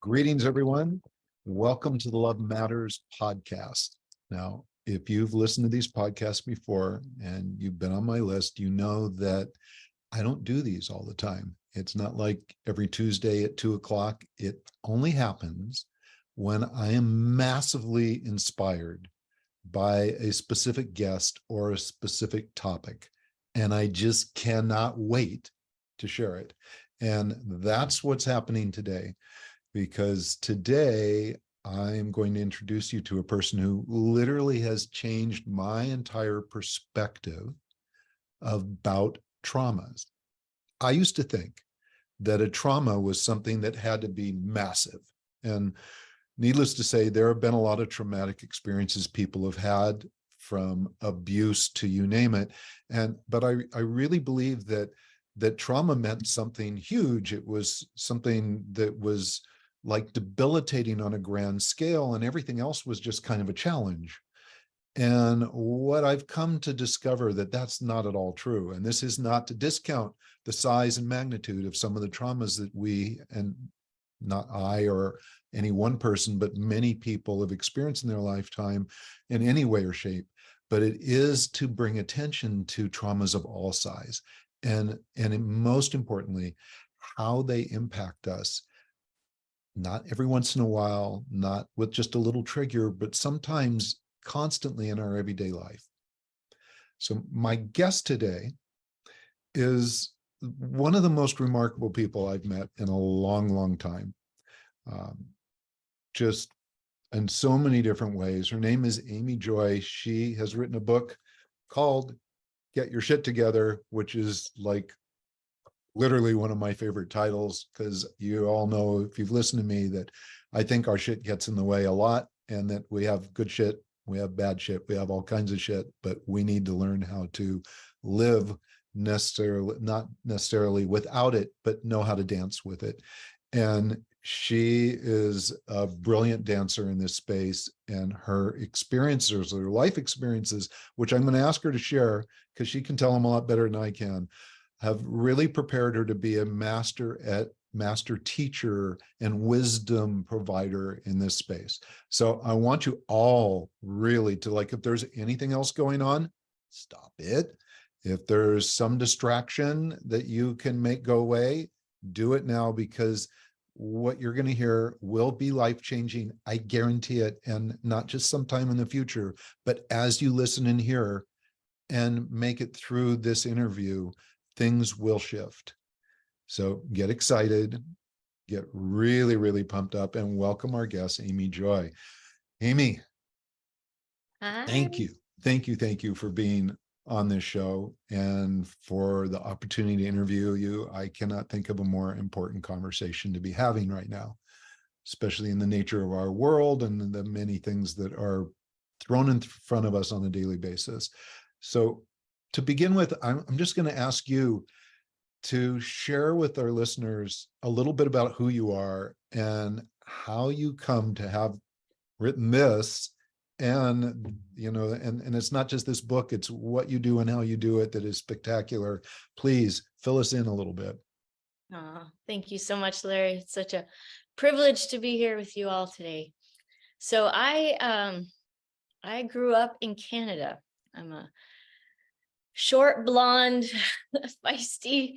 Greetings, everyone. Welcome to the Love Matters podcast. Now, if you've listened to these podcasts before and you've been on my list, you know that I don't do these all the time. It's not like every Tuesday at 2:00. It only happens when I am massively inspired by a specific guest or a specific topic, and I just cannot wait to share it. And that's what's happening today. Because today I'm going to introduce you to a person who literally has changed my entire perspective about traumas. I used to think that a trauma was something that had to be massive. And needless to say, there have been a lot of traumatic experiences people have had, from abuse to you name it. But I really believe that trauma meant something huge. It was something that was like debilitating on a grand scale, and everything else was just kind of a challenge. And what I've come to discover that that's not at all true. And this is not to discount the size and magnitude of some of the traumas that we, and not I or any one person, but many people have experienced in their lifetime in any way or shape. But it is to bring attention to traumas of all size. And most importantly, how they impact us. Not every once in a while, not with just a little trigger, but sometimes constantly in our everyday life. So my guest today is one of the most remarkable people I've met in a long, long time. Just in so many different ways. Her name is Amy Joy. She has written a book called Get Your Shit Together, which is like literally one of my favorite titles, because you all know, if you've listened to me, that I think our shit gets in the way a lot, and that we have good shit, we have bad shit, we have all kinds of shit, but we need to learn how to live not necessarily without it, but know how to dance with it. And she is a brilliant dancer in this space, and her experiences, her life experiences, which I'm going to ask her to share because she can tell them a lot better than I can, have really prepared her to be a master teacher and wisdom provider in this space. So I want you all really to, like, if there's anything else going on, stop it. If there's some distraction that you can make go away, do it now, because what you're going to hear will be life-changing. I guarantee it. And not just sometime in the future, but as you listen and hear and make it through this interview, things will shift. So get excited, get really, really pumped up, and welcome our guest, Amy Joy. Amy, Hi. thank you. Thank you for being on this show and for the opportunity to interview you. I cannot think of a more important conversation to be having right now, especially in the nature of our world and the many things that are thrown in front of us on a daily basis. So to begin with, I'm just going to ask you to share with our listeners a little bit about who you are and how you come to have written this. And, and it's not just this book, it's what you do and how you do it that is spectacular. Please fill us in a little bit. Thank you so much, Larry. It's such a privilege to be here with you all today. So I grew up in Canada. I'm a short, blonde, feisty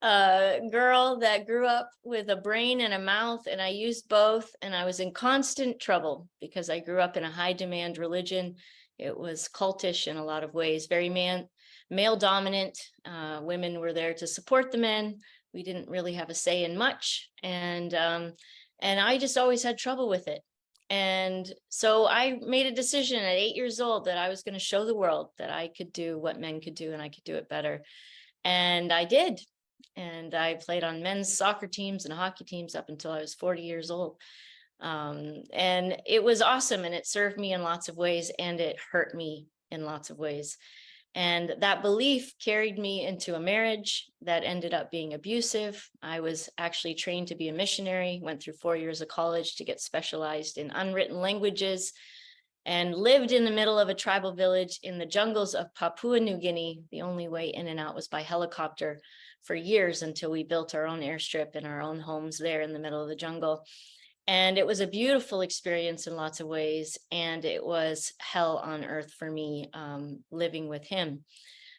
girl that grew up with a brain and a mouth, and I used both, and I was in constant trouble because I grew up in a high demand religion. It was cultish in a lot of ways, very male dominant. Women were there to support the men. We didn't really have a say in much, and I just always had trouble with it. And so I made a decision at 8 years old that I was going to show the world that I could do what men could do, and I could do it better. And I did. And I played on men's soccer teams and hockey teams up until I was 40 years old. And it was awesome, and it served me in lots of ways, and it hurt me in lots of ways. And that belief carried me into a marriage that ended up being abusive. I was actually trained to be a missionary, went through 4 years of college to get specialized in unwritten languages, and lived in the middle of a tribal village in the jungles of Papua New Guinea. The only way in and out was by helicopter for years, until we built our own airstrip and our own homes there in the middle of the jungle. And it was a beautiful experience in lots of ways. And it was hell on earth for me, living with him.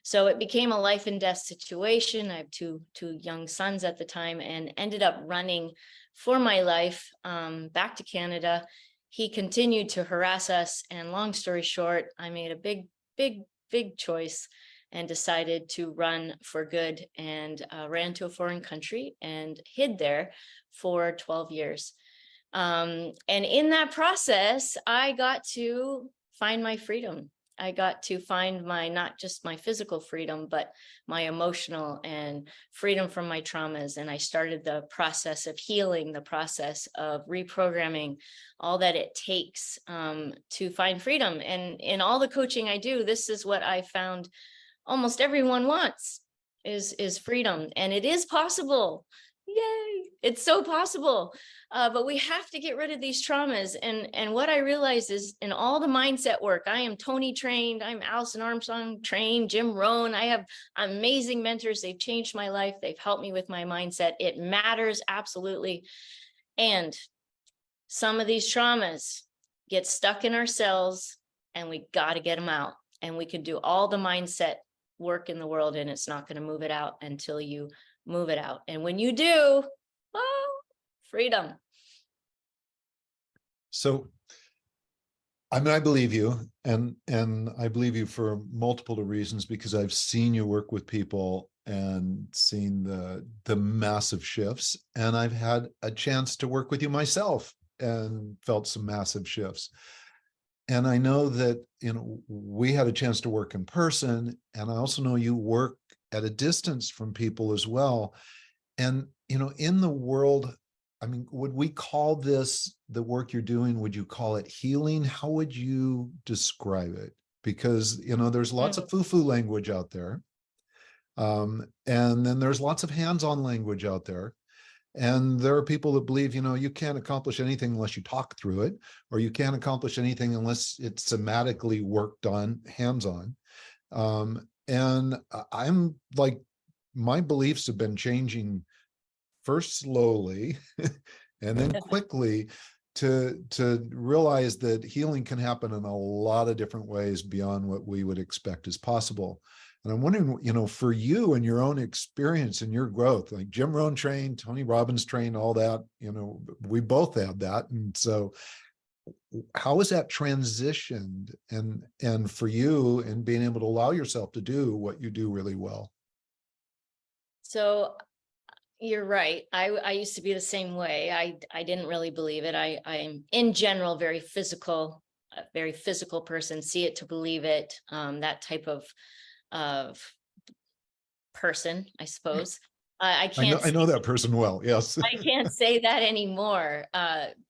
So it became a life and death situation. I have two young sons at the time, and ended up running for my life, back to Canada. He continued to harass us, and long story short, I made a big choice and decided to run for good, and ran to a foreign country and hid there for 12 years. And in that process, I got to find my freedom. I got to find my, not just my physical freedom, but my emotional and freedom from my traumas. And I started the process of healing, the process of reprogramming, all that it takes, to find freedom. And in all the coaching I do, this is what I found almost everyone wants, is freedom. And it is possible. Yay, it's so possible. But we have to get rid of these traumas. And what I realize is, in all the mindset work, I am Tony trained, I'm Alison Armstrong trained, Jim Rohn. I have amazing mentors. They've changed my life. They've helped me with my mindset. It matters, absolutely. And some of these traumas get stuck in our cells, and we got to get them out. And we can do all the mindset work in the world, and it's not going to move it out until you move it out. And when you do, oh, freedom. So, I mean, I believe you, and I believe you for multiple reasons, because I've seen you work with people and seen the massive shifts, and I've had a chance to work with you myself and felt some massive shifts. And I know that, we had a chance to work in person, and I also know you work at a distance from people as well. And, in the world, I mean, would we call this, the work you're doing, would you call it healing? How would you describe it? Because, there's lots of foo-foo language out there. And then there's lots of hands-on language out there. And there are people that believe, you can't accomplish anything unless you talk through it, or you can't accomplish anything unless it's somatically worked on, hands-on. And I'm like, my beliefs have been changing, first slowly and then quickly, to realize that healing can happen in a lot of different ways beyond what we would expect is possible. And I'm wondering, for you and your own experience and your growth, like Jim Rohn trained, Tony Robbins trained, all that, we both had that. And so how has that transitioned, and for you, and being able to allow yourself to do what you do really well? So you're right. I used to be the same way. I didn't really believe it. I'm in general very physical, a very physical person. See it to believe it. That type of person, I suppose. I can't I know that person well. Yes. I can't say that anymore,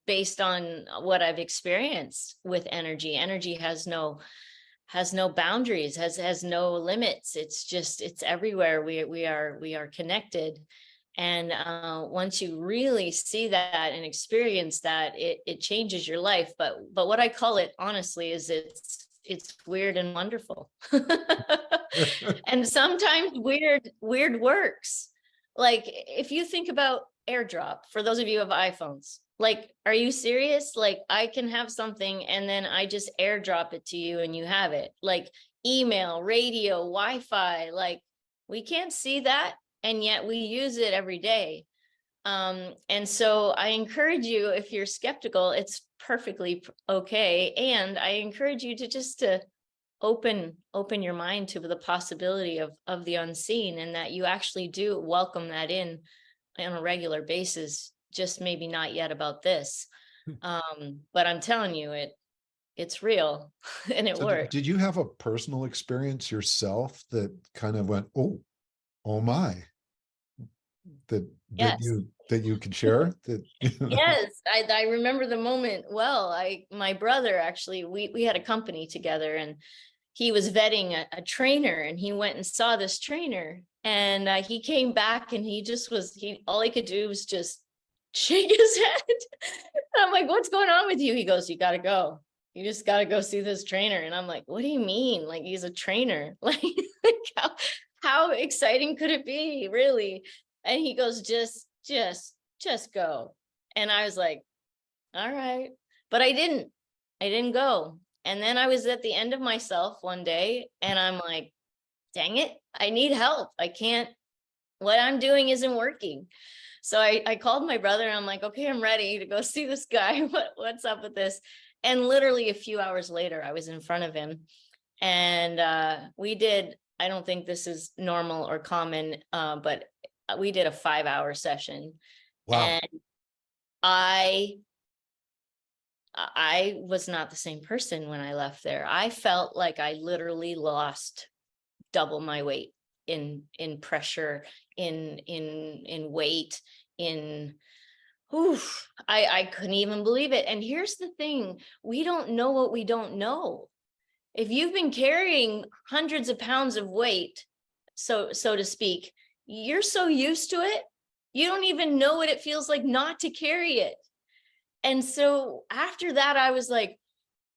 based on what I've experienced with energy. Energy has no boundaries, has no limits. It's everywhere. We are connected. And once you really see that and experience that, it changes your life. But what I call it, honestly, is it's weird and wonderful. And sometimes weird works. Like, if you think about AirDrop, for those of you who have iPhones, like, are you serious? Like, I can have something and then I just AirDrop it to you and you have it. Like, email, radio, Wi-Fi, like, we can't see that, and yet we use it every day. And so I encourage you, if you're skeptical, it's perfectly okay. And I encourage you to just to open your mind to the possibility of the unseen, and that you actually do welcome that in on a regular basis, just maybe not yet about this. But I'm telling you, it's real and it So works. did you have a personal experience yourself that kind of went, oh my, that Yes. you could share that? Yes, I remember the moment well. My brother, actually, we had a company together, and he was vetting a trainer, and he went and saw this trainer, and he came back, and all he could do was just shake his head. And I'm like, what's going on with you? He goes, you got to go. You just got to go see this trainer. And I'm like, what do you mean? Like, he's a trainer. Like how exciting could it be, really? And he goes, just go. And I was like, all right. But I didn't go. And then I was at the end of myself one day and I'm like, dang it, I need help. I can't, what I'm doing isn't working. So I called my brother and I'm like, okay, I'm ready to go see this guy. What's up with this? And literally a few hours later, I was in front of him and we did, I don't think this is normal or common, but we did a 5-hour session. Wow. And I was not the same person when I left there. I felt like I literally lost double my weight in pressure, in weight, in oof, I couldn't even believe it. And here's the thing, we don't know what we don't know. If you've been carrying hundreds of pounds of weight, so to speak, you're so used to it, you don't even know what it feels like not to carry it. And so after that, I was like,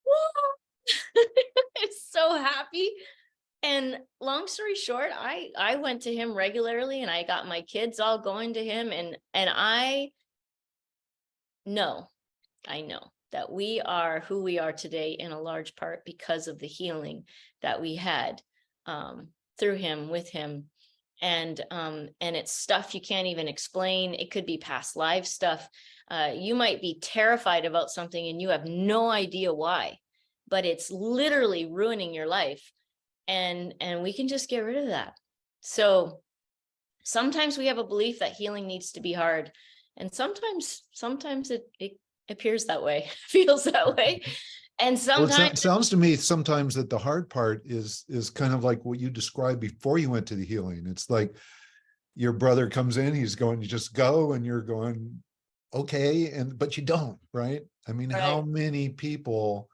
whoa, I'm so happy. And long story short, I went to him regularly and I got my kids all going to him. And I know that we are who we are today in a large part because of the healing that we had through him, with him. And it's stuff you can't even explain. It could be past life stuff. You might be terrified about something and you have no idea why, but it's literally ruining your life. And we can just get rid of that. So sometimes we have a belief that healing needs to be hard. And sometimes it appears that way, feels that way. And Well, sometimes it sounds to me sometimes that the hard part is kind of like what you described before you went to the healing. It's like your brother comes in, he's going, you just go, and you're going, okay, but you don't, right? I mean, how right. many people,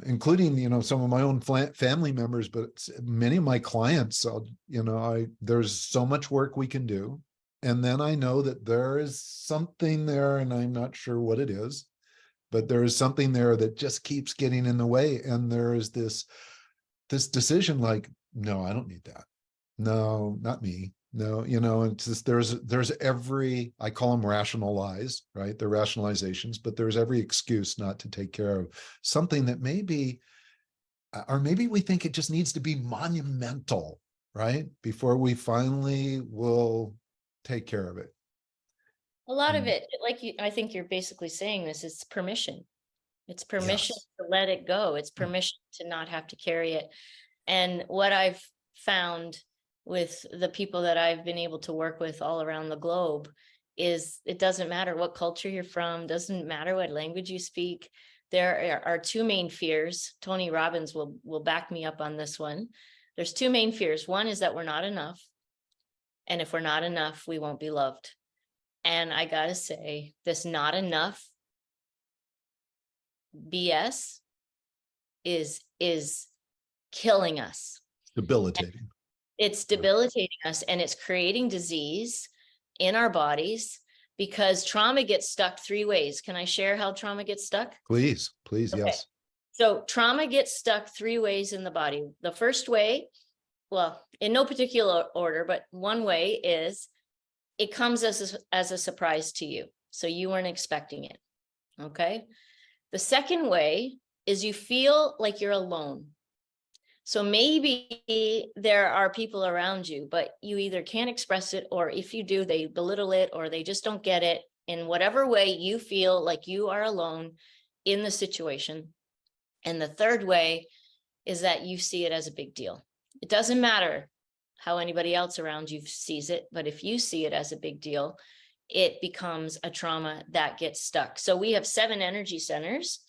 including, some of my own family members, but many of my clients, there's so much work we can do. And then I know that there is something there, and I'm not sure what it is, but there is something there that just keeps getting in the way. And there is this decision like, no, I don't need that. No, not me. No, it's just, there's every, I call them rational lies, right? They're rationalizations, but there's every excuse not to take care of something that maybe, or maybe we think it just needs to be monumental, right? Before we finally will take care of it. A lot of And it, I think you're basically saying this, it's permission. It's permission yes, to let it go. It's permission to not have to carry it. And what I've found with the people that I've been able to work with all around the globe is it doesn't matter what culture you're from, doesn't matter what language you speak. There are two main fears. Tony Robbins will back me up on this one. There's two main fears. One is that we're not enough. And if we're not enough, we won't be loved. And I gotta say, this not enough BS is killing us. debilitating. It's debilitating us and it's creating disease in our bodies because trauma gets stuck 3 ways. Can I share how trauma gets stuck? Please, Okay. yes. So trauma gets stuck 3 ways in the body. The first way, well, in no particular order, but one way is it comes as a surprise to you. So you weren't expecting it. Okay. The second way is you feel like you're alone. So maybe there are people around you, but you either can't express it, or if you do, they belittle it, or they just don't get it. In whatever way you feel like you are alone in the situation. And the third way is that you see it as a big deal. It doesn't matter how anybody else around you sees it, but if you see it as a big deal, it becomes a trauma that gets stuck. So we have 7 energy centers,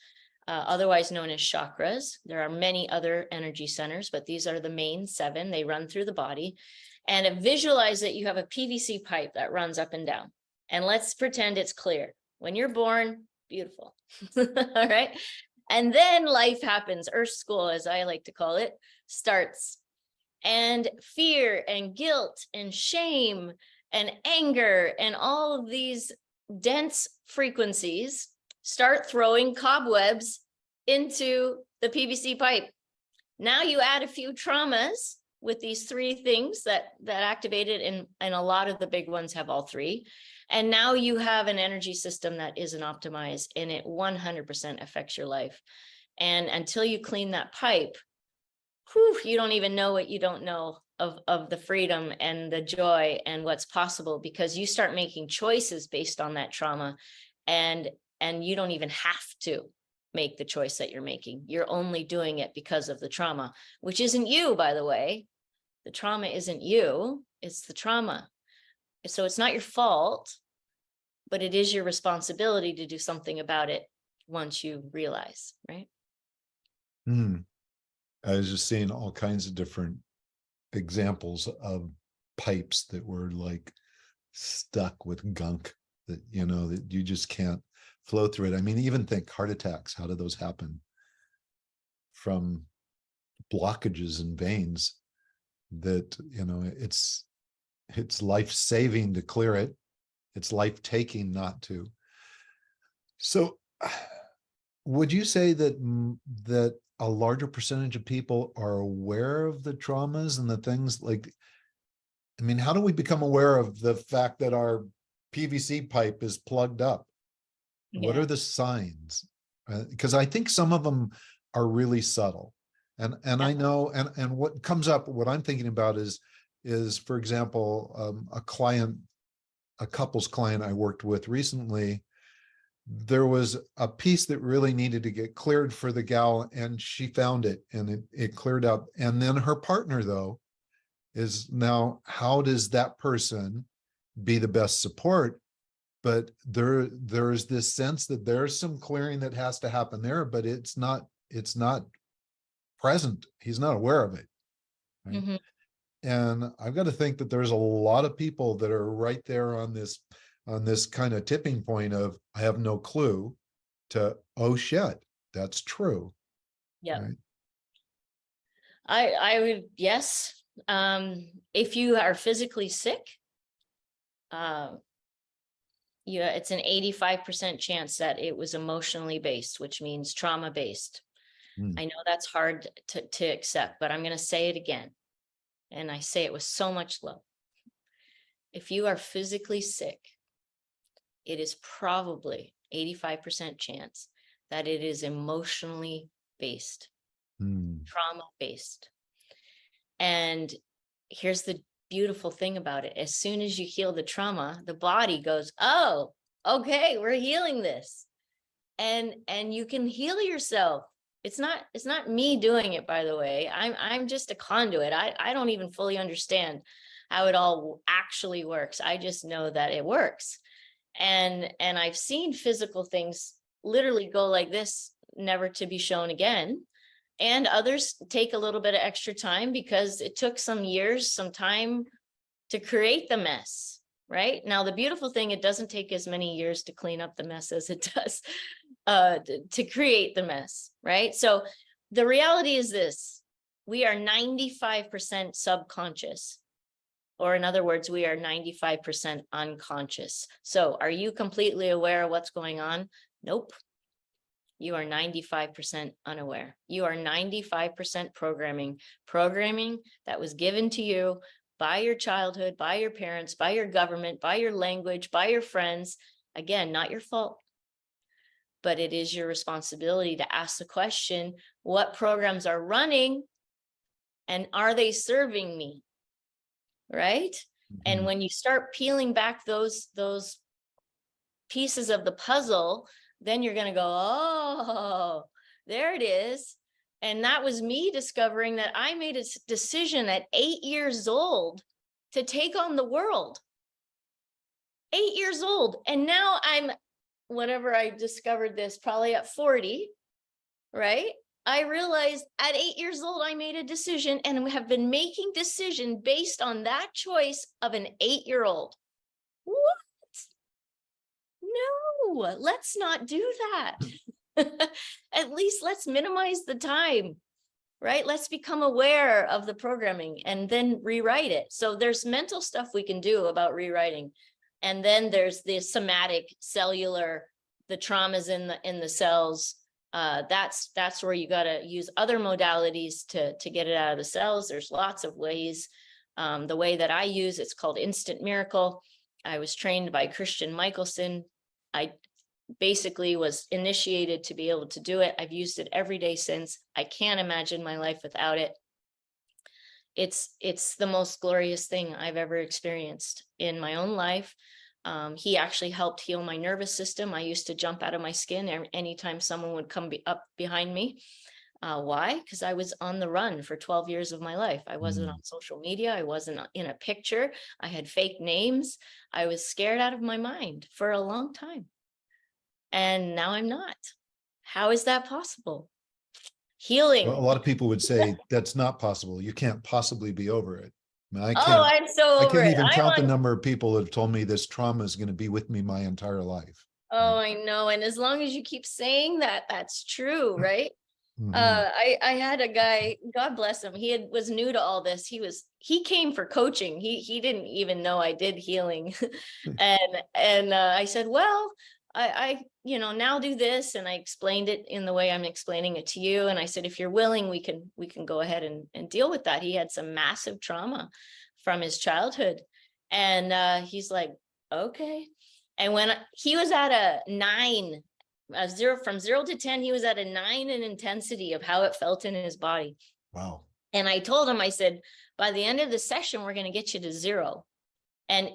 otherwise known as chakras. There are many other energy centers, but these are the main 7. They run through the body. And visualize that you have a PVC pipe that runs up and down. And let's pretend it's clear. When you're born, beautiful. All right. And then life happens. Earth school, as I like to call it, starts. And fear and guilt and shame and anger and all of these dense frequencies start throwing cobwebs into the PVC pipe. Now you add a few traumas with these three things that activated, and a lot of the big ones have all three. And now you have an energy system that isn't optimized, and it 100% affects your life. And until you clean that pipe, whew, you don't even know what you don't know of the freedom and the joy and what's possible, because you start making choices based on that trauma, and you don't even have to make the choice that you're making. You're only doing it because of the trauma, which isn't you, by the way. The trauma isn't you, it's the trauma. So it's not your fault, but it is your responsibility to do something about it once you realize, right? I was just seeing all kinds of different examples of pipes that were like stuck with gunk that, you know, that you just can't flow through it. I mean, even think heart attacks. How do those happen? From blockages in veins that, you know, it's life-saving to clear it. It's life-taking not to. So would you say that a larger percentage of people are aware of the traumas and the things like, I mean, how do we become aware of the fact that our PVC pipe is plugged up? What are the signs? Because I think some of them are really subtle. And I know, and what comes up, what I'm thinking about is for example, a couple's client I worked with recently, there was a piece that really needed to get cleared for the gal, and she found it, and it cleared up. And then her partner, though, is now, how does that person be the best support? But there's this sense that there's some clearing that has to happen there, but it's not present. He's not aware of it. Right? Mm-hmm. And I've got to think that there's a lot of people that are right there on this kind of tipping point of, I have no clue, to, oh shit, that's true. Yeah. Right? I would, yes. If you are physically sick, it's an 85% chance that it was emotionally based, which means trauma based. I know that's hard to accept, but I'm going to say it again. And I say it with so much love. If you are physically sick, it is probably 85% chance that it is emotionally based, trauma based. And here's the beautiful thing about it. As soon as you heal the trauma, the body goes, oh, okay, we're healing this. And you can heal yourself. It's not me doing it, by the way. I'm just a conduit. I don't even fully understand how it all actually works. I just know that it works. And I've seen physical things literally go like this, never to be shown again. And others take a little bit of extra time because it took some years, some time to create the mess, right? Now, the beautiful thing, it doesn't take as many years to clean up the mess as it does to create the mess, right? So the reality is this: we are 95% subconscious, or in other words, we are 95% unconscious. So are you completely aware of what's going on? Nope. You are 95% unaware. You are 95% programming that was given to you by your childhood, by your parents, by your government, by your language, by your friends. Again, not your fault, but it is your responsibility to ask the question, what programs are running and are they serving me? Right? And when you start peeling back those pieces of the puzzle, then you're going to go, oh, there it is. And that was me discovering that I made a decision at 8 years old to take on the world. 8 years old. And now I'm, whatever, I discovered this probably at 40, right? I realized at 8 years old, I made a decision and have been making decision based on that choice of an 8-year-old. What? No, let's not do that. At least let's minimize the time, right? Let's become aware of the programming and then rewrite it. So there's mental stuff we can do about rewriting. And then there's the somatic, cellular, the traumas in the cells, That's where you got to use other modalities to get it out of the cells. There's lots of ways. The way that I use, it's called Instant Miracle. I was trained by Christian Michelson. I basically was initiated to be able to do it. I've used it every day since. I can't imagine my life without it. It's the most glorious thing I've ever experienced in my own life. He actually helped heal my nervous system. I used to jump out of my skin anytime someone would come up behind me. Why? Because I was on the run for 12 years of my life. I wasn't on social media. I wasn't in a picture. I had fake names. I was scared out of my mind for a long time. And now I'm not. How is that possible? Healing. Well, a lot of people would say that's not possible. You can't possibly be over it. I mean, I'm so I over can't it. even count the number of people that have told me this trauma is going to be with me my entire life. Oh, I know. And as long as you keep saying that, that's true, right? I had a guy, God bless him. Was new to all this. He came for coaching. He didn't even know I did healing. and I said, well, I now do this. And I explained it in the way I'm explaining it to you. And I said, if you're willing, we can go ahead and deal with that. He had some massive trauma from his childhood. And he's like, okay. And when he was at a 9, from 0 to 10, he was at a 9 in intensity of how it felt in his body. Wow. And I told him, I said, by the end of the session, we're going to get you to 0. And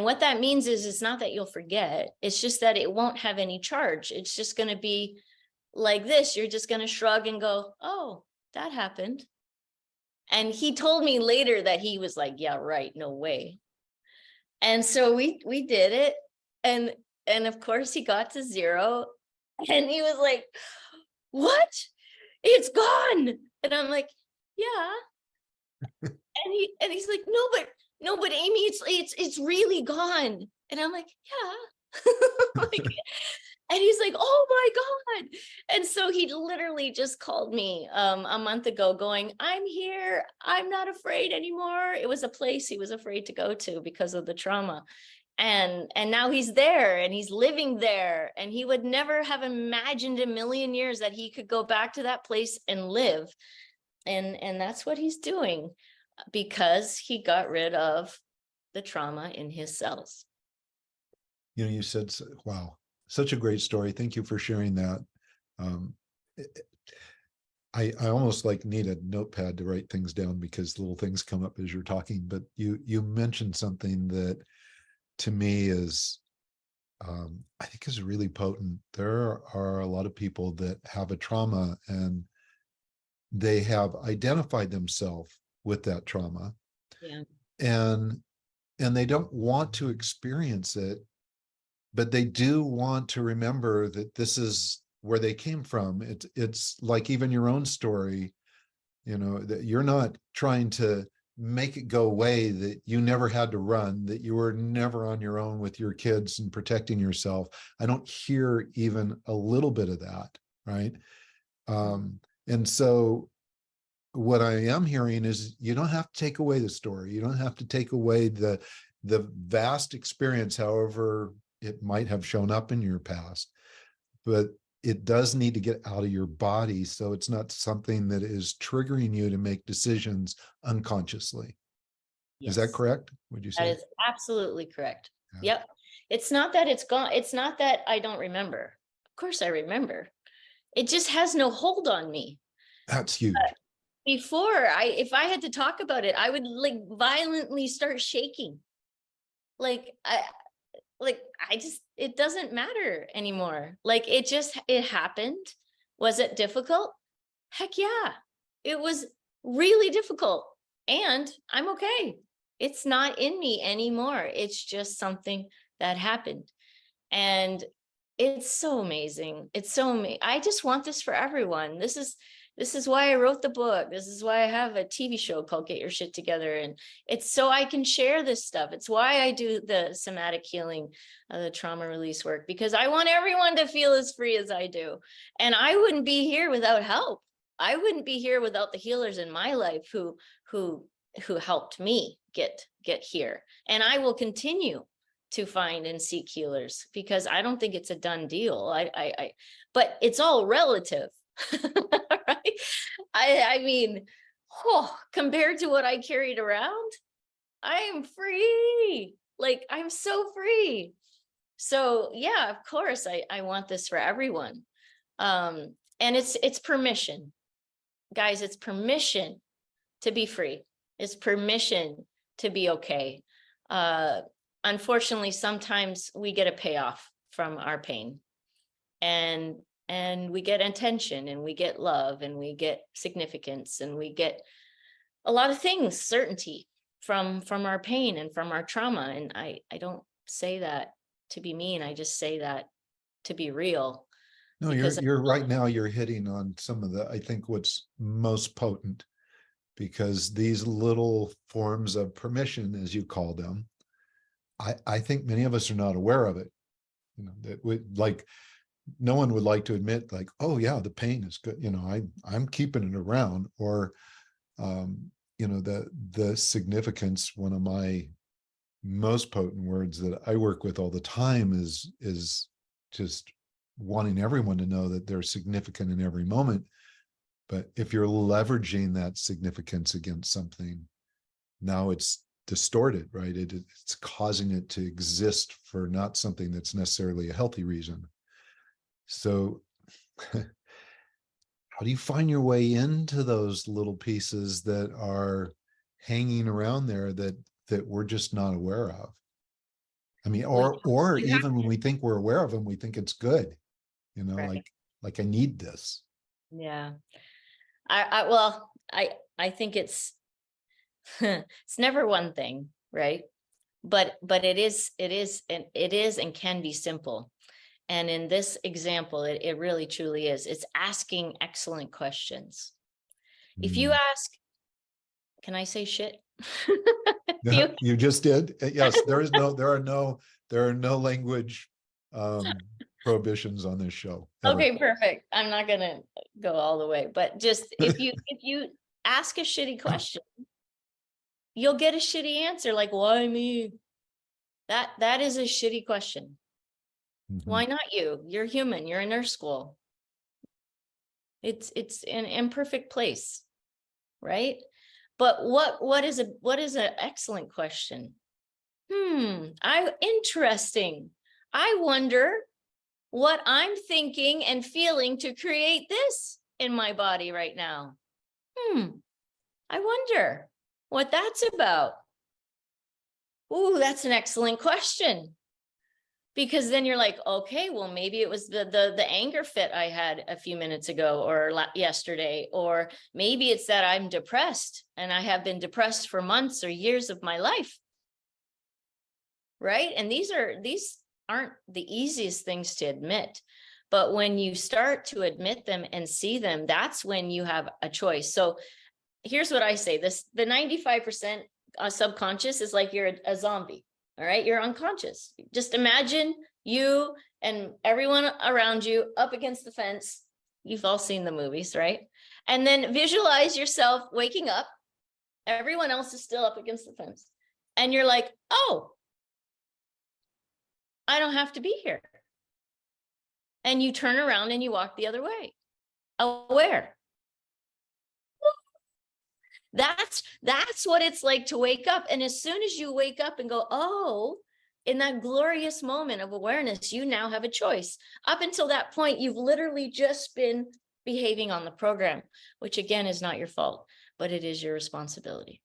what that means is it's not that you'll forget. It's just that it won't have any charge. It's just going to be like this. You're just going to shrug and go, oh, that happened. And he told me later that he was like, yeah, right. No way. And so we did it. And of course he got to 0 and he was like, what? It's gone. And I'm like, yeah. and he's like, no, but Amy, it's really gone. And I'm like, yeah. And he's like, oh my God. And so he literally just called me a month ago going, I'm here. I'm not afraid anymore. It was a place he was afraid to go to because of the trauma. And now he's there and he's living there. And he would never have imagined in a million years that he could go back to that place and live. And that's what he's doing because he got rid of the trauma in his cells. You said, wow, such a great story. Thank you for sharing that. I almost need a notepad to write things down because little things come up as you're talking, but you mentioned something that to me is, I think is really potent. There are a lot of people that have a trauma and they have identified themselves with that trauma. Yeah. And they don't want to experience it, but they do want to remember that this is where they came from. It's like even your own story, that you're not trying to make it go away, that you never had to run, that you were never on your own with your kids and protecting yourself. I don't hear even a little bit of that, right? And so what I am hearing is you don't have to take away the story. You don't have to take away the vast experience, however it might have shown up in your past, but it does need to get out of your body so it's not something that is triggering you to make decisions unconsciously. Yes. Is that correct? Would you say? That is absolutely correct. Yeah. Yep. It's not that it's gone. It's not that I don't remember. Of course I remember. It just has no hold on me. That's huge. Before, if I had to talk about it, I would violently start shaking. It doesn't matter anymore. It happened. Was it difficult? Heck yeah. It was really difficult and I'm okay. It's not in me anymore. It's just something that happened. And it's so amazing. It's so amazing. I just want this for everyone. This is why I wrote the book. This is why I have a TV show called Get Your Shit Together. And it's so I can share this stuff. It's why I do the somatic healing, the trauma release work, because I want everyone to feel as free as I do. And I wouldn't be here without help. I wouldn't be here without the healers in my life who helped me get here. And I will continue to find and seek healers, because I don't think it's a done deal. But it's all relative. Right? I mean, compared to what I carried around, I am free. Like, I'm so free. So yeah, of course, I want this for everyone. And it's permission, guys. It's permission to be free. It's permission to be okay. Unfortunately, sometimes we get a payoff from our pain, and we get attention, and we get love, and we get significance, and we get a lot of things, certainty from our pain and from our trauma. And I don't say that to be mean. I just say that to be real. No, you're right now, you're hitting on some of the, I think, what's most potent, because these little forms of permission, as you call them, I think many of us are not aware of it. You know, that would, like, no one would like to admit, like, oh yeah, the pain is good. You know, I'm keeping it around. Or, you know, the significance, one of my most potent words that I work with all the time is just wanting everyone to know that they're significant in every moment. But if you're leveraging that significance against something, now it's distorted, right? It's causing it to exist for not something that's necessarily a healthy reason. So how do you find your way into those little pieces that are hanging around there that we're just not aware of? I mean, or even when we think we're aware of them, we think it's good, you know, right. like I need this. Yeah. I think it's it's never one thing, right? But it is and can be simple. And in this example, it really truly is. It's asking excellent questions. If you ask, can I say shit? You just did. Yes, there are no language prohibitions on this show. Ever. Okay, perfect. I'm not gonna go all the way, but just if you ask a shitty question, you'll get a shitty answer. Like, why me? That is a shitty question. Why not you? You're human. You're in nurse school. It's an imperfect place, right? But what is an excellent question? Interesting. I wonder what I'm thinking and feeling to create this in my body right now. I wonder what that's about. Ooh, that's an excellent question. Because then you're like, okay, well, maybe it was the anger fit I had a few minutes ago or yesterday, or maybe it's that I'm depressed and I have been depressed for months or years of my life. Right? And these aren't the easiest things to admit. But when you start to admit them and see them, that's when you have a choice. So here's what I say. The 95% subconscious is like you're a zombie. All right, you're unconscious. Just imagine you and everyone around you up against the fence. You've all seen the movies, right? And then visualize yourself waking up. Everyone else is still up against the fence. And you're like, oh, I don't have to be here. And you turn around and you walk the other way. Aware. That's what it's like to wake up. And as soon as you wake up and go, oh, in that glorious moment of awareness, you now have a choice. Up until that point, you've literally just been behaving on the program, which again is not your fault, but it is your responsibility.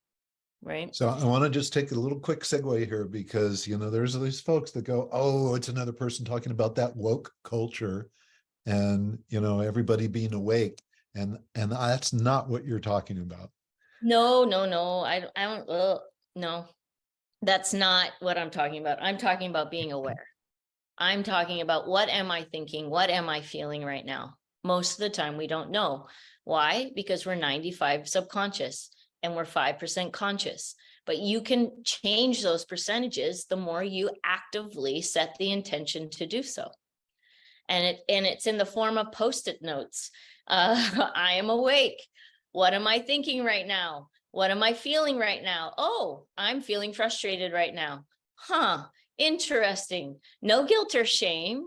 Right. So I want to just take a little quick segue here, because, you know, there's these folks that go, oh, it's another person talking about that woke culture and, you know, everybody being awake. And that's not what you're talking about. No. I don't. No, that's not what I'm talking about. I'm talking about being aware. I'm talking about, what am I thinking? What am I feeling right now? Most of the time we don't know. Why? Because we're 95 subconscious and we're 5% conscious. But you can change those percentages the more you actively set the intention to do so. And it's in the form of Post-it notes. I am awake. What am I thinking right now? What am I feeling right now? Oh, I'm feeling frustrated right now. Interesting. No guilt or shame.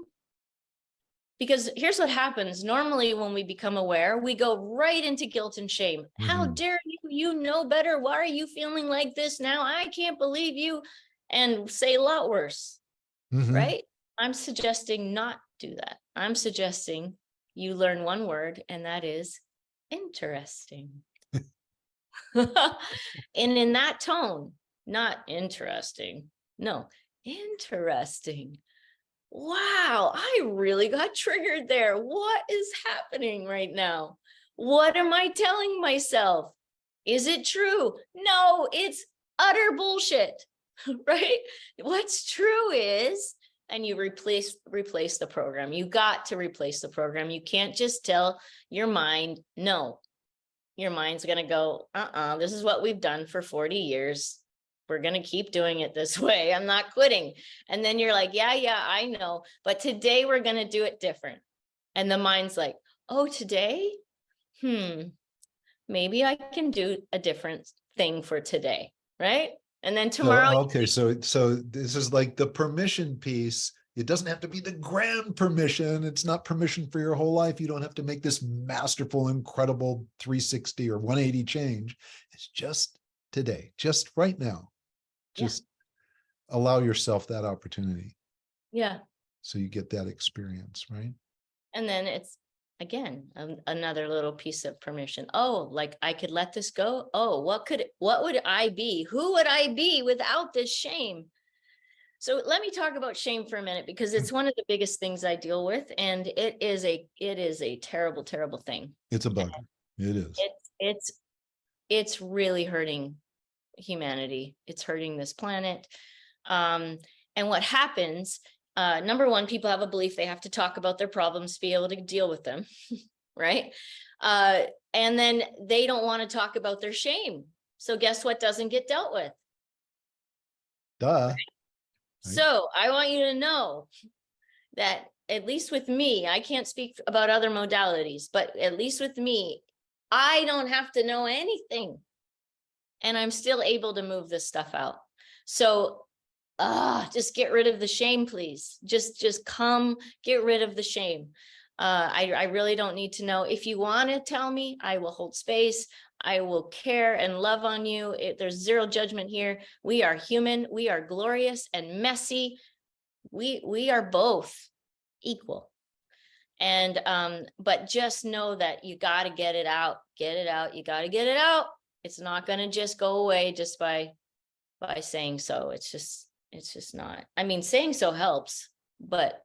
Because here's what happens. Normally, when we become aware, we go right into guilt and shame. How dare you? You know better. Why are you feeling like this now? I can't believe you. And say a lot worse, right? I'm suggesting not do that. I'm suggesting you learn one word, and that is interesting. And in that tone, not interesting. No, interesting. Wow, I really got triggered there. What is happening right now? What am I telling myself? Is it true? No, it's utter bullshit, right? What's true is, and you replace the program. You got to replace the program. You can't just tell your mind, no. Your mind's going to go, this is what we've done for 40 years. We're going to keep doing it this way. I'm not quitting. And then you're like, yeah, I know. But today we're going to do it different. And the mind's like, oh, today? Maybe I can do a different thing for today. Right. And then tomorrow. So this is like the permission piece. It doesn't have to be the grand permission. It's not permission for your whole life. You don't have to make this masterful, incredible 360 or 180 change. It's just today, just right now. Just allow yourself that opportunity. Yeah. So you get that experience, right? And then it's, again, another little piece of permission. Oh, like I could let this go. Oh, what would I be? Who would I be without this shame? So let me talk about shame for a minute, because it's one of the biggest things I deal with. And it is a terrible, terrible thing. It's a bug. It is. It's really hurting humanity. It's hurting this planet. And what happens, number one, people have a belief they have to talk about their problems to be able to deal with them, right? And then they don't want to talk about their shame. So guess what doesn't get dealt with? Duh. Right? So I want you to know that at least with me, I can't speak about other modalities, but at least with me, I don't have to know anything. And I'm still able to move this stuff out. So just get rid of the shame, please. Just come get rid of the shame. I really don't need to know. If you want to tell me, I will hold space. I will care and love on you. There's zero judgment here. We are human. We are glorious and messy. We are both equal. And but just know that you got to get it out. Get it out. You got to get it out. It's not going to just go away just by saying so. It's just not. I mean, saying so helps, but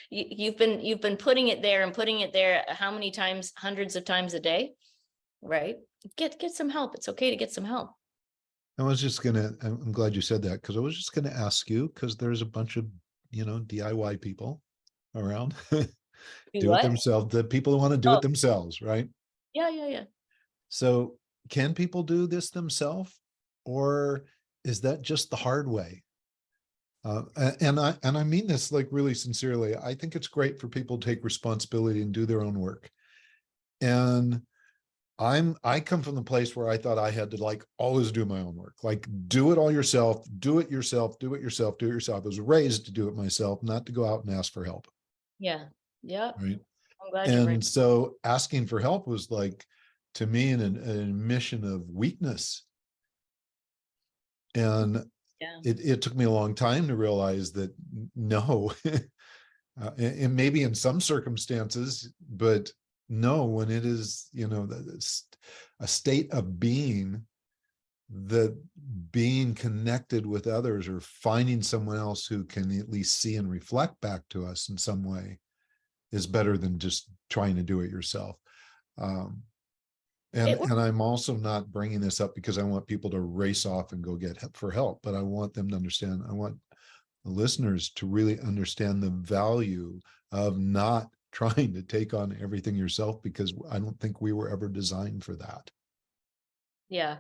you've been putting it there and putting it there how many times? Hundreds of times a day, right? Get some help. It's okay to get some help. I'm glad you said that, because I was just gonna ask you, because there's a bunch of DIY people around. Do it themselves. The people who want to do it themselves, right? Yeah. So can people do this themselves, or is that just the hard way? And I mean this like really sincerely. I think it's great for people to take responsibility and do their own work. And I come from the place where I thought I had to like always do my own work, like do it all yourself, do it yourself, do it yourself, do it yourself. I was raised to do it myself, not to go out and ask for help. Yeah. Right. I'm glad you're right. And so asking for help was like, to me, an admission of weakness. And it took me a long time to realize that no, and maybe in some circumstances, but no, when it is, a state of being, that being connected with others or finding someone else who can at least see and reflect back to us in some way is better than just trying to do it yourself. And I'm also not bringing this up because I want people to race off and go get help, but I want them to understand, I want the listeners to really understand the value of not trying to take on everything yourself, because I don't think we were ever designed for that. Yeah.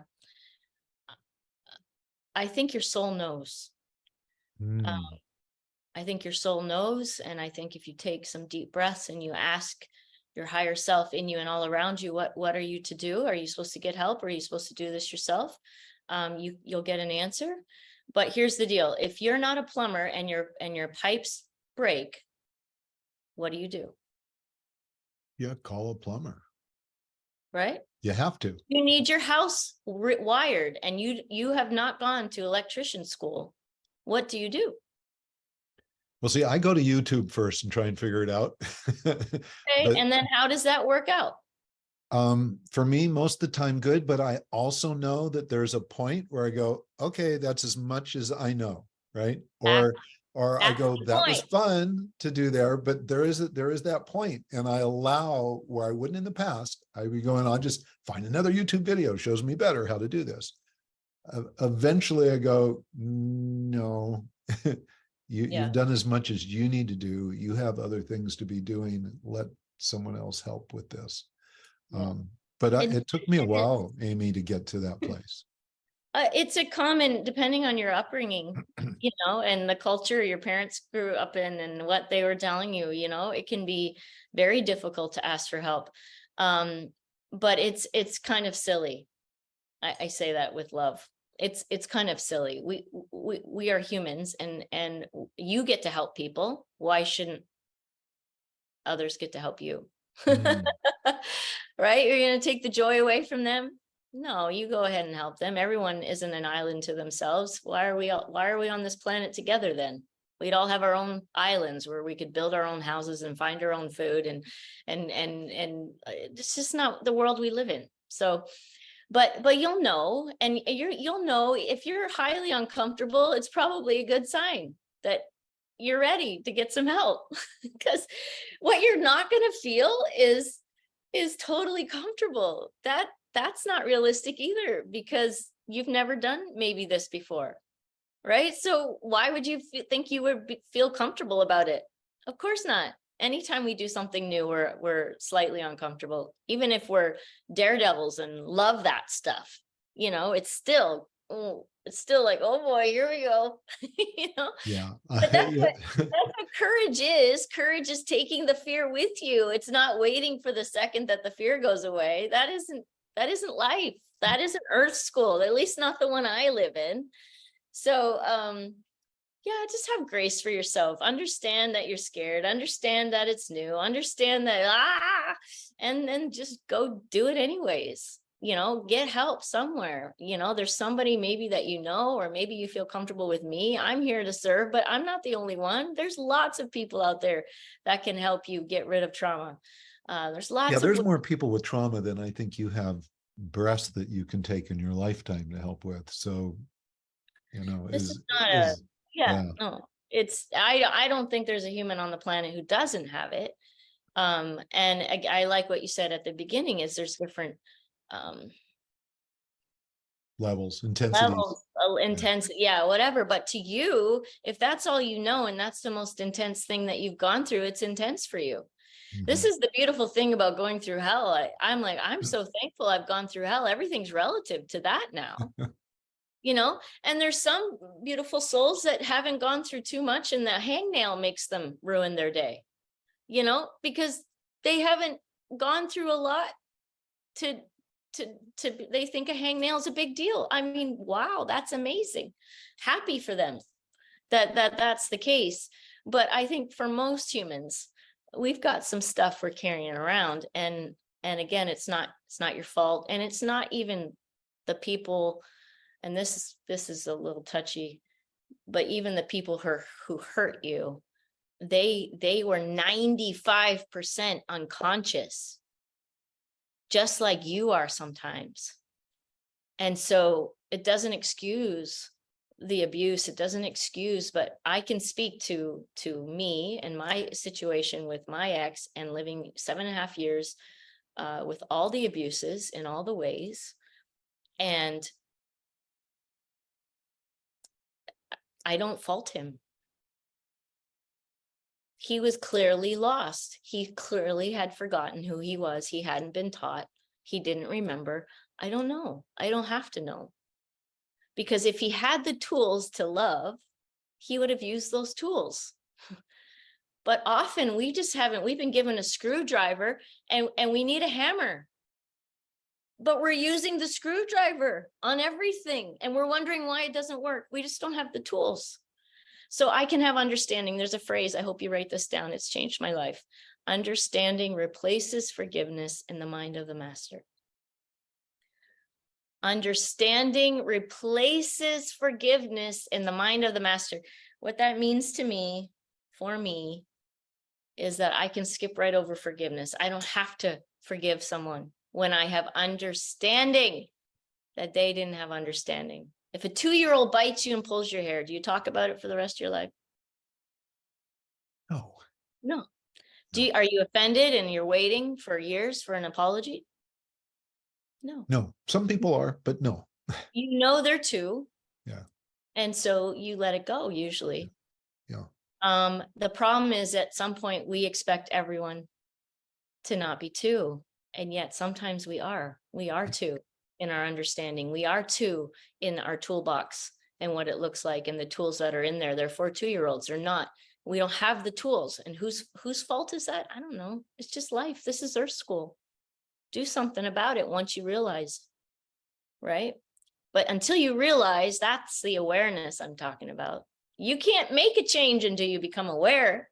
I think your soul knows. I think your soul knows. And I think if you take some deep breaths and you ask your higher self in you and all around you, what are you to do? Are you supposed to get help? Or are you supposed to do this yourself? You'll get an answer. But here's the deal. If you're not a plumber and your pipes break, what do? Yeah, call a plumber. Right? You have to. You need your house wired and you have not gone to electrician school. What do? Well, see, I go to YouTube first and try and figure it out. Okay. But And then how does that work out? for me, most of the time, good. But I also know that there's a point where I go, okay, that's as much as I know, right? That, Or I that's go, the that was point. fun to do there, but there is that point, and I allow where I wouldn't in the past. I would go and I'll just find another YouTube video shows me better how to do this. Eventually, I go, no. Yeah. You've done as much as you need to do. You have other things to be doing. Let someone else help with this. Yeah. But And it took me a while, Amy, to get to that place. it's a common, depending on your upbringing, and the culture your parents grew up in and what they were telling you, it can be very difficult to ask for help. But it's kind of silly. I say that with love. It's kind of silly. We are humans and you get to help people. Why shouldn't others get to help you? Mm, Right? You're going to take the joy away from them? No, you go ahead and help them. Everyone isn't an island to themselves. Why are we on this planet together then? We'd all have our own islands where we could build our own houses and find our own food and it's just not the world we live in. So but you'll know, and you'll know if you're highly uncomfortable, it's probably a good sign that you're ready to get some help. Because what you're not going to feel is totally comfortable. That's not realistic either, because you've never done maybe this before, right? So why would you think you would feel comfortable about it? Of course not. Anytime we do something new, we're slightly uncomfortable, even if we're daredevils and love that stuff. It's still like, oh boy, here we go. yeah. But that's what courage is. Courage is taking the fear with you. It's not waiting for the second that the fear goes away. That isn't life. That isn't Earth School, at least not the one I live in. So yeah, just have grace for yourself. Understand that you're scared. Understand that it's new. Understand that and then just go do it anyways. Get help somewhere. There's somebody maybe that or maybe you feel comfortable with me. I'm here to serve, but I'm not the only one. There's lots of people out there that can help you get rid of trauma. There's lots of there's more people with trauma than I think you have breaths that you can take in your lifetime to help with. So, this is not a yeah. no. It's I don't think there's a human on the planet who doesn't have it. And I like what you said at the beginning is there's different Levels, intensities. intense, yeah, whatever. But to you, if that's all you know, and that's the most intense thing that you've gone through, it's intense for you. This is the beautiful thing about going through hell. I'm like, I'm so thankful I've gone through hell. Everything's relative to that now. And there's some beautiful souls that haven't gone through too much, and the hangnail makes them ruin their day, because they haven't gone through a lot to they think a hangnail is a big deal. I mean, wow, that's amazing. Happy for them that's the case. But I think for most humans, we've got some stuff we're carrying around, and again, it's not your fault, and it's not even the people. And this is a little touchy, but even the people who hurt you, they were 95% unconscious, just like you are sometimes. And so it doesn't excuse the abuse. It doesn't excuse, but I can speak to me and my situation with my ex and living 7.5 years with all the abuses in all the ways. And I don't fault him. He was clearly lost. He clearly had forgotten who he was. He hadn't been taught. He didn't remember. I don't know. I don't have to know. Because if he had the tools to love, he would have used those tools. But often we just haven't. We've been given a screwdriver and we need a hammer. but we're using the screwdriver on everything and we're wondering why it doesn't work. We just don't have the tools. So I can have understanding. There's a phrase, I hope you write this down. It's changed my life. Understanding replaces forgiveness in the mind of the master. Understanding replaces forgiveness in the mind of the master. What that means to me, for me, is that I can skip right over forgiveness. I don't have to forgive someone when I have understanding that they didn't have understanding. If a 2-year-old bites you and pulls your hair, do you talk about it for the rest of your life? No. No. Are you offended and you're waiting for years for an apology? No. No. Some people are, but no. You know they're two. Yeah. And so you let it go usually. Yeah. The problem is at some point we expect everyone to not be two. And yet sometimes we are two in our understanding. We are two in our toolbox and what it looks like and the tools that are in there. They're for 2-year-olds. They're not. We don't have the tools. And whose fault is that? I don't know. It's just life. This is Earth School. Do something about it once you realize, right? But until you realize, that's the awareness I'm talking about. You can't make a change until you become aware.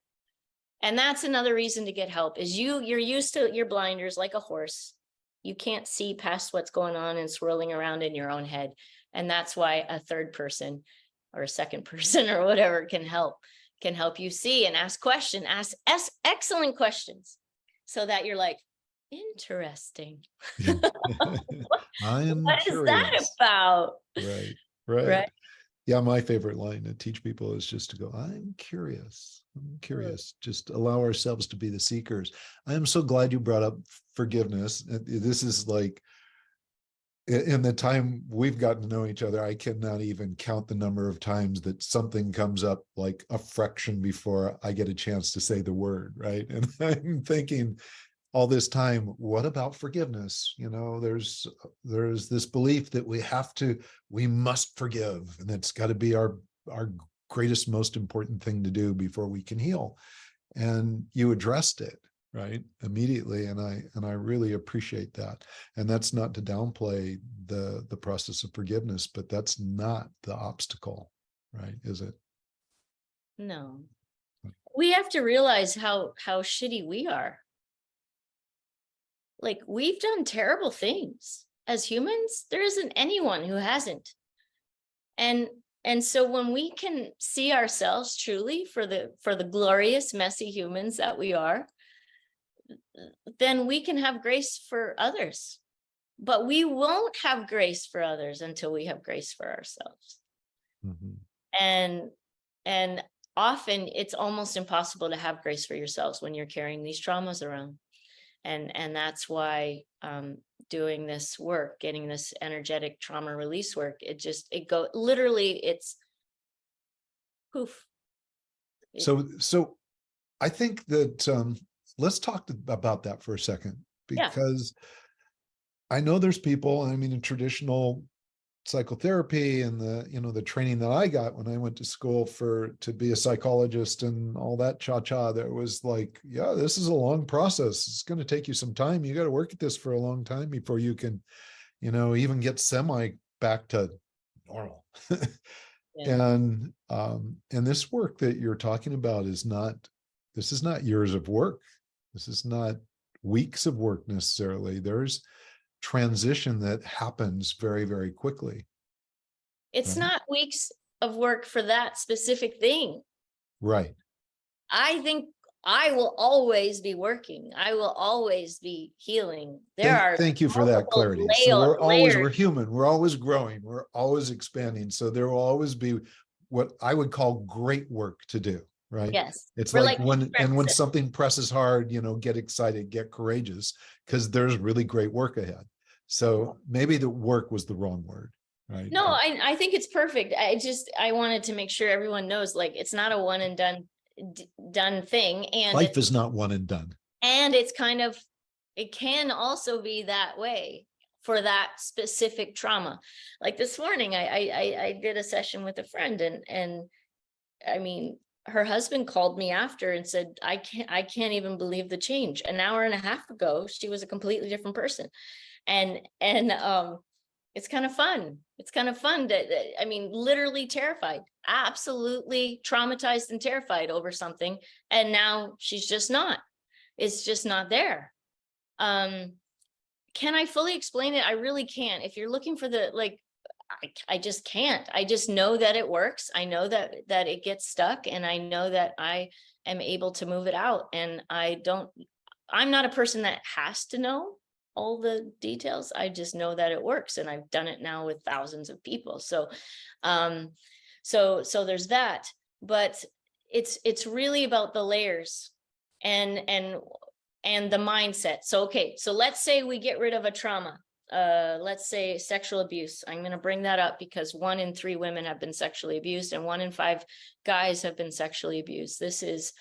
And that's another reason to get help is you're used to your blinders like a horse. You can't see past what's going on and swirling around in your own head. And that's why a third person or a second person or whatever can help you see and ask questions, ask excellent questions so that you're like, interesting. I am What curious. is that about? Right. Right. Yeah, my favorite line to teach people is just to go, I'm curious. I'm curious. Just allow ourselves to be the seekers. I am so glad you brought up forgiveness. This is like, in the time we've gotten to know each other, I cannot even count the number of times that something comes up like a fraction before I get a chance to say the word, right? And I'm thinking all this time, what about forgiveness? You know, there's this belief that we must forgive, and it's got to be our greatest, most important thing to do before we can heal. And you addressed it, right, immediately, and I really appreciate that. And that's not to downplay the process of forgiveness, but that's not the obstacle, right? Is it? No. We have to realize how shitty we are. Like, we've done terrible things as humans. There isn't anyone who hasn't. And so when we can see ourselves truly for the glorious, messy humans that we are, then we can have grace for others. But we won't have grace for others until we have grace for ourselves. Mm-hmm. And often it's almost impossible to have grace for yourselves when you're carrying these traumas around. And that's why doing this work, getting this energetic trauma release work, it's poof. So I think that let's talk about that for a second, because I know there's people, I mean, in traditional psychotherapy and the training that I got when I went to school to be a psychologist and all that cha-cha, there was like, yeah, this is a long process. It's going to take you some time. You got to work at this for a long time before you can, even get semi back to normal. And this work that you're talking about is not years of work. This is not weeks of work necessarily. There's transition that happens very, very quickly. It's not weeks of work for that specific thing. Right. I think I will always be working. I will always be healing. Thank you for that clarity. So we're human. We're always growing. We're always expanding. So there will always be what I would call great work to do. Right. Yes. It's like when something presses hard, get excited, get courageous, because there's really great work ahead. So maybe the work was the wrong word. Right. No, I think it's perfect. I wanted to make sure everyone knows, like, it's not a one and done thing. And life is not one and done. And it's it can also be that way for that specific trauma. Like this morning, I did a session with a friend, and I mean, her husband called me after and said, I can't even believe the change. An hour and a half ago, she was a completely different person. And it's kind of fun. It's kind of fun I mean, literally terrified, absolutely traumatized and terrified over something. And now she's just not, it's just not there. Can I fully explain it? I really can't. If you're looking for the, like, I just can't. I just know that it works. I know that it gets stuck, and I know that I am able to move it out. And I'm not a person that has to know all the details. I just know that it works, and I've done it now with thousands of people. So, so there's that, but it's really about the layers and the mindset. So, okay, so let's say we get rid of a trauma. Let's say sexual abuse. I'm going to bring that up because 1 in 3 women have been sexually abused, and 1 in 5 guys have been sexually abused. This is,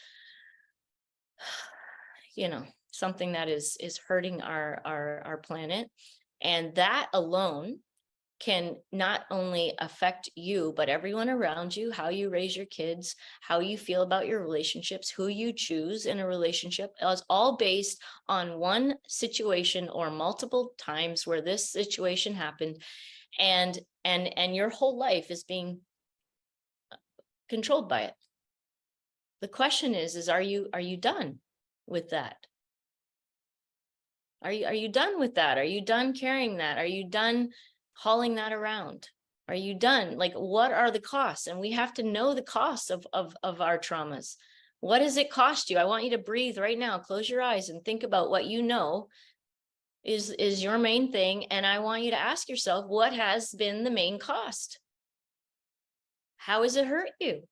something that is hurting our planet. And that alone can not only affect you, but everyone around you, how you raise your kids, how you feel about your relationships, who you choose in a relationship, is all based on one situation or multiple times where this situation happened. And your whole life is being controlled by it. The question is are you done with that? Are you done with that? Are you done carrying that? Are you done hauling that around? Are you done? Like, what are the costs? And we have to know the costs of our traumas. What does it cost you? I want you to breathe right now. Close your eyes and think about what you know is your main thing. And I want you to ask yourself, what has been the main cost? How has it hurt you?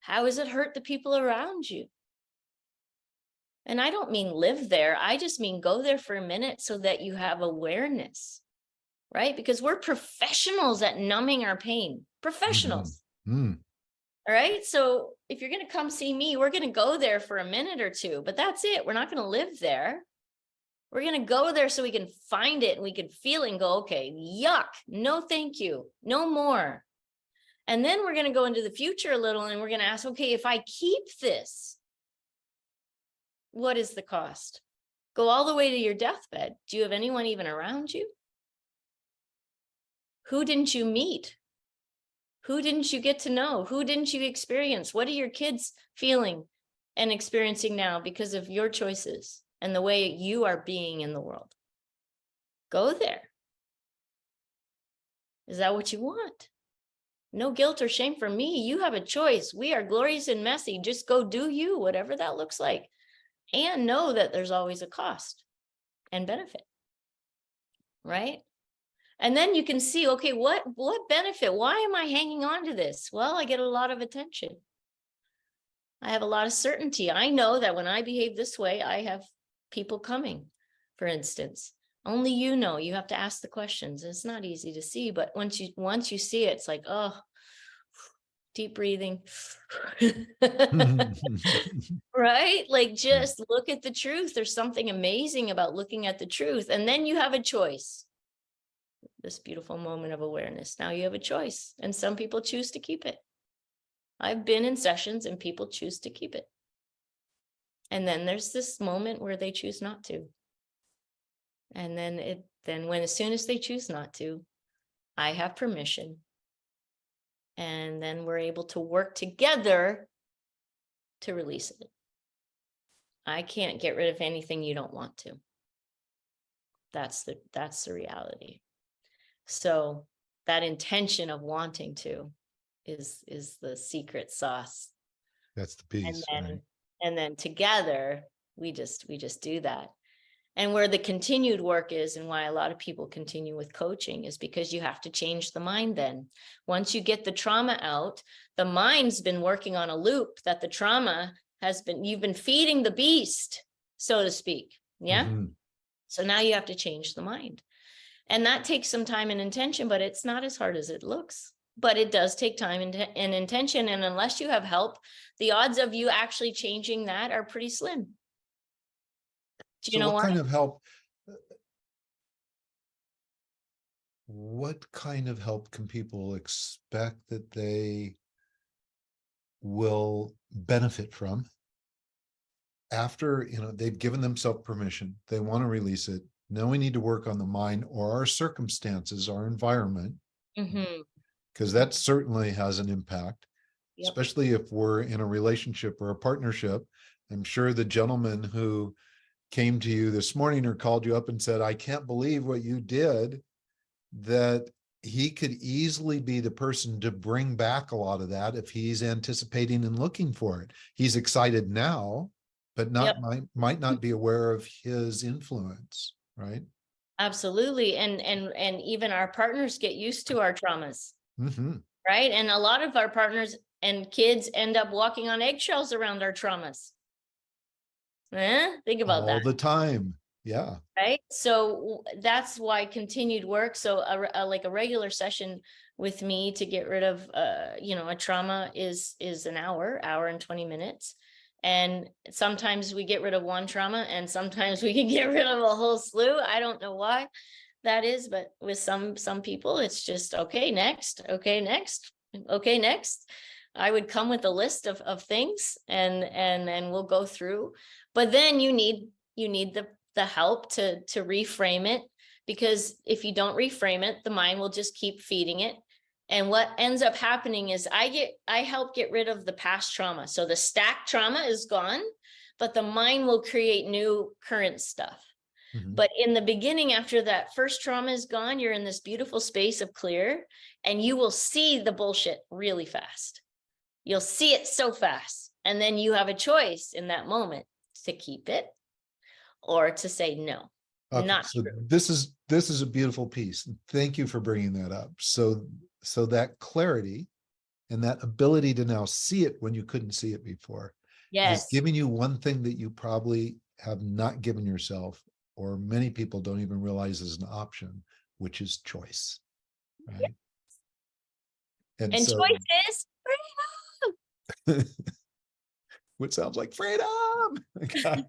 How has it hurt the people around you? And I don't mean live there. I just mean go there for a minute so that you have awareness, right? Because we're professionals at numbing our pain, professionals. All right. So if you're going to come see me, we're going to go there for a minute or two, but that's it. We're not going to live there. We're going to go there so we can find it and we can feel it and go, okay, yuck, no, thank you, no more. And then we're going to go into the future a little and we're going to ask, okay, if I keep this, what is the cost? Go all the way to your deathbed. Do you have anyone even around you? Who didn't you meet? Who didn't you get to know? Who didn't you experience? What are your kids feeling and experiencing now because of your choices and the way you are being in the world? Go there. Is that what you want? No guilt or shame for me. You have a choice. We are glorious and messy. Just go do you, whatever that looks like. And know that there's always a cost and benefit, right? And then you can see, okay, what benefit? Why am I hanging on to this? Well, I get a lot of attention. I have a lot of certainty. I know that when I behave this way, I have people coming, for instance. Only you know. You have to ask the questions. It's not easy to see, but once you see it, it's like, oh, deep breathing. Right? Like, just look at the truth. There's something amazing about looking at the truth. And then you have a choice. This beautiful moment of awareness. Now you have a choice. And some people choose to keep it. I've been in sessions and people choose to keep it. And then there's this moment where they choose not to. And then when as soon as they choose not to, I have permission. And then we're able to work together to release it. I can't get rid of anything you don't want to. That's the reality. So that intention of wanting to is the secret sauce. That's the piece. And then together we just do that. And where the continued work is, and why a lot of people continue with coaching, is because you have to change the mind. Then once you get the trauma out, the mind's been working on a loop that the trauma you've been feeding the beast, so to speak. Yeah. So now you have to change the mind. And that takes some time and intention, but it's not as hard as it looks. But it does take time and intention. And unless you have help, the odds of you actually changing that are pretty slim. Do you know what why? kind of help? What kind of help can people expect that they will benefit from after, they've given themselves permission, they want to release it. Now we need to work on the mind or our circumstances, our environment, Mhm. because that certainly has an impact, Yep. especially if we're in a relationship or a partnership. I'm sure the gentleman who came to you this morning or called you up and said, I can't believe what you did, that he could easily be the person to bring back a lot of that if he's anticipating and looking for it. He's excited now, but Yep. might not be aware of his influence, right? Absolutely. And even our partners get used to our traumas, Mm-hmm. right? And a lot of our partners and kids end up walking on eggshells around our traumas. Think about that. All the time. Yeah. Right. So that's why continued work. So like a regular session with me to get rid of, a trauma is an hour and 20 minutes. And sometimes we get rid of one trauma and sometimes we can get rid of a whole slew. I don't know why that is, but with some people, it's just, okay, next, okay, next, okay, next. I would come with a list of things and we'll go through, but then you need the help to reframe it, because if you don't reframe it, the mind will just keep feeding it. And what ends up happening is I help get rid of the past trauma. So the stacked trauma is gone, but the mind will create new current stuff. Mm-hmm. But in the beginning, after that first trauma is gone, you're in this beautiful space of clear, and you will see the bullshit really fast. You'll see it so fast. And then you have a choice in that moment to keep it or to say no. Okay, Not so true. this is a beautiful piece. Thank you for bringing that up. So that clarity and that ability to now see it when you couldn't see it before is Yes. giving you one thing that you probably have not given yourself, or many people don't even realize is an option, which is choice, right? And And so choice is what sounds like freedom. Okay.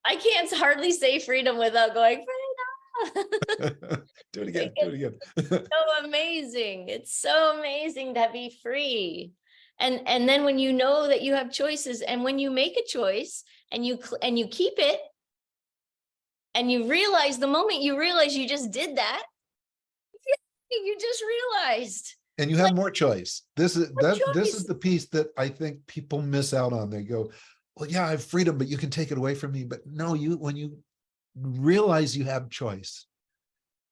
I can't hardly say freedom without going freedom. Do it again. Do it again. So amazing. It's so amazing to be free. And then when you know that you have choices, and when you make a choice and you keep it, and you realize, the moment you realize you just did that, you just realized. And you have more choice. This is Choice. the piece that I think people miss out on. They go, well, yeah, I have freedom, but you can take it away from me. But no, when you realize you have choice,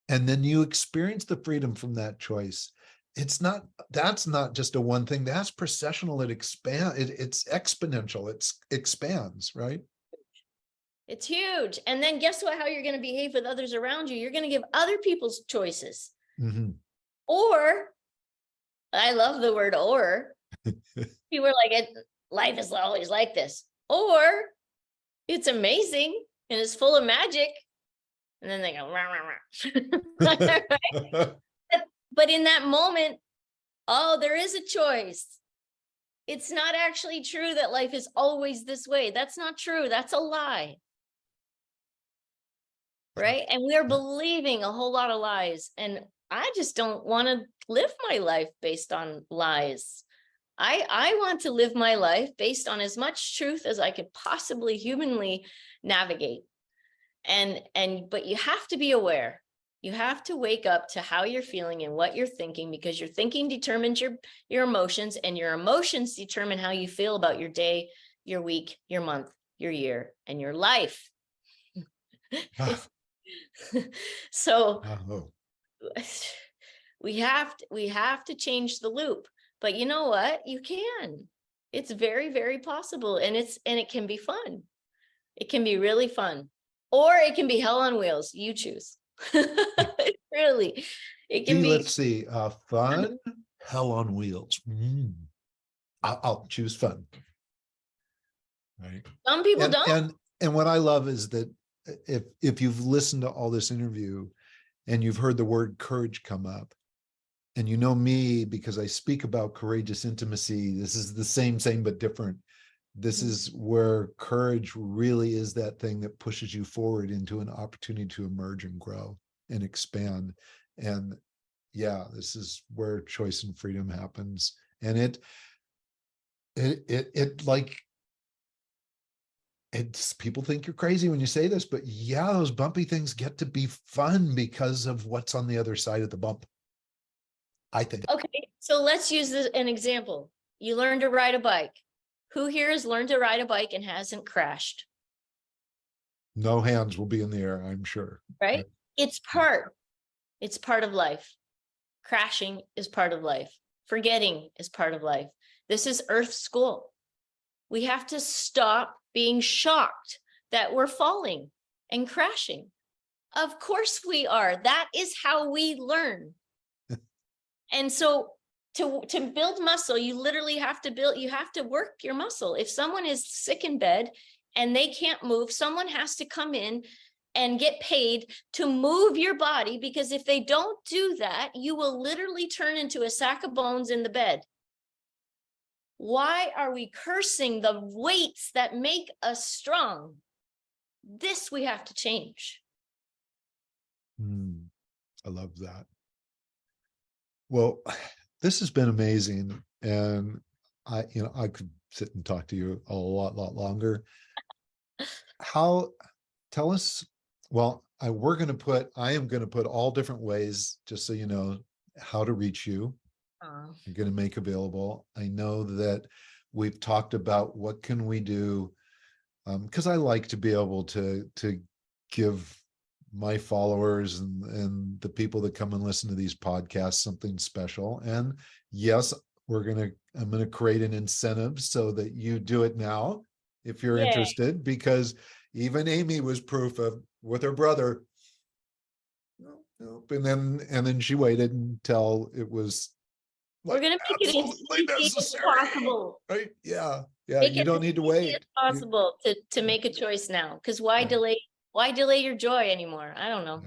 and then you experience the freedom from that choice, that's not just a one thing. That's processional. It's exponential. It expands, right? It's huge. And then guess what? How you're going to behave with others around you? You're going to give other people's choices. Mm-hmm. Or, I love the word or. People are like, life is always like this. Or it's amazing and it's full of magic. And then they go, rah, rah, rah. Right? But in that moment, oh, there is a choice. It's not actually true that life is always this way. That's not true. That's a lie. Right? And we're believing a whole lot of lies. And I just don't want to live my life based on lies. I want to live my life based on as much truth as I could possibly humanly navigate. But you have to be aware. You have to wake up to how you're feeling and what you're thinking, because your thinking determines your emotions, and your emotions determine how you feel about your day, your week, your month, your year, and your life. So we have to change the loop. But you know what? You can. It's very, very possible. And it can be fun. It can be really fun. Or it can be hell on wheels. You choose. Really. It can be. Let's see. Fun, hell on wheels. I'll choose fun. Right. Some people don't. And what I love is that if you've listened to all this interview and you've heard the word courage come up, and you know me because I speak about courageous intimacy, this is the same but different. This is where courage really is that thing that pushes you forward into an opportunity to emerge and grow and expand. And yeah, this is where choice and freedom happens. And it like, it's, people think you're crazy when you say this, but yeah, those bumpy things get to be fun because of what's on the other side of the bump, I think. Okay, so let's use an example. You learn to ride a bike. Who here has learned to ride a bike and hasn't crashed? No hands will be in the air, I'm sure. Right? It's part of life. Crashing is part of life. Forgetting is part of life. This is Earth school. We have to stop being shocked that we're falling and crashing. Of course we are. That is how we learn. And so to build muscle, you literally have to work your muscle. If someone is sick in bed and they can't move, someone has to come in and get paid to move your body, because if they don't do that, you will literally turn into a sack of bones in the bed. Why are we cursing the weights that make us strong? This we have to change. I love that. Well, this has been amazing. And I could sit and talk to you a lot longer. Tell us, well, I am going to put all different ways, just so you know, how to reach you. I'm going to make available. I know that we've talked about what can we do, because I like to be able to give my followers and the people that come and listen to these podcasts something special. And yes, I'm going to create an incentive so that you do it now if you're interested, because even Amy was proof of, with her brother. Nope. And then she waited until it was, we're going to make it as easy as possible. Right? Yeah. You don't need to wait. It's possible to make a choice now, because why delay your joy anymore? I don't know.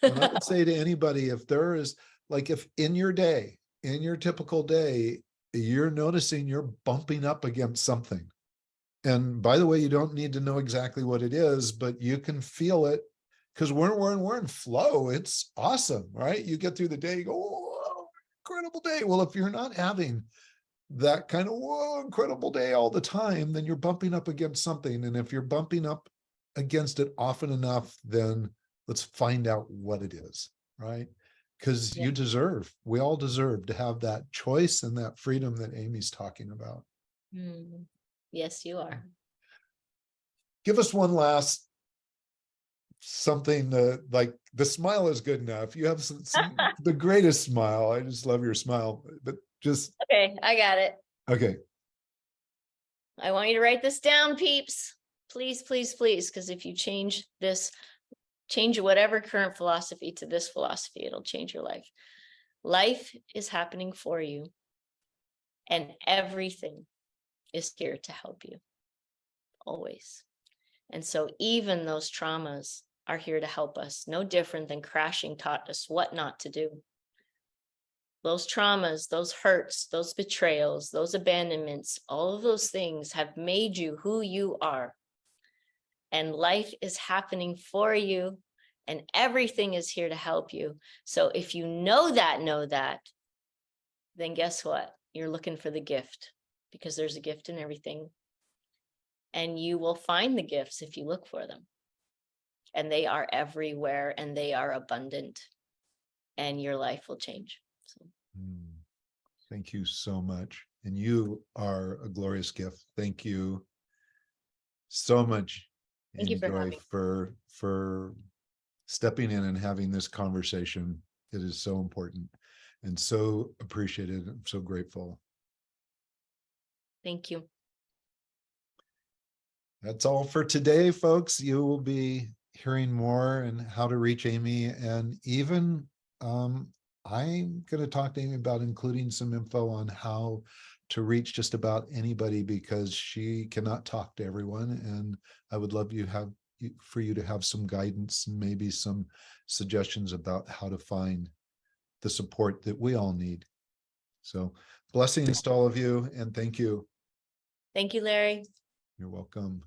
And I would say to anybody, if there is, like, if in your day, in your typical day, you're noticing you're bumping up against something. And by the way, you don't need to know exactly what it is, but you can feel it, because we're in flow. It's awesome, right? You get through the day, you go, oh, incredible day. Well, if you're not having that kind of whoa, incredible day all the time, then you're bumping up against something. And if you're bumping up against it often enough, then let's find out what it is, right? Because we all deserve to have that choice and that freedom that Amy's talking about. Yes, you are. Give us one last something, like, the smile is good enough. You have the greatest smile. I just love your smile, but just. Okay, I got it. Okay. I want you to write this down, peeps. Please, please, please, because if you change whatever current philosophy to this philosophy, it'll change your life. Life is happening for you, and everything is here to help you, always. And so even those traumas are here to help us, no different than crashing taught us what not to do. Those traumas, those hurts, those betrayals, those abandonments, all of those things have made you who you are. And life is happening for you, and everything is here to help you. So if you know that, then guess what? You're looking for the gift, because there's a gift in everything. And you will find the gifts if you look for them. And they are everywhere, and they are abundant, and your life will change. So. Thank you so much. And you are a glorious gift. Thank you so much, Thank you for stepping in and having this conversation. It is so important and so appreciated. I'm so grateful. Thank you. That's all for today, folks. You will be hearing more and how to reach Amy. And even I'm going to talk to Amy about including some info on how to reach just about anybody, because she cannot talk to everyone. And I would love for you to have some guidance and maybe some suggestions about how to find the support that we all need. So blessings to all of you, and thank you. Thank you, Larry. You're welcome.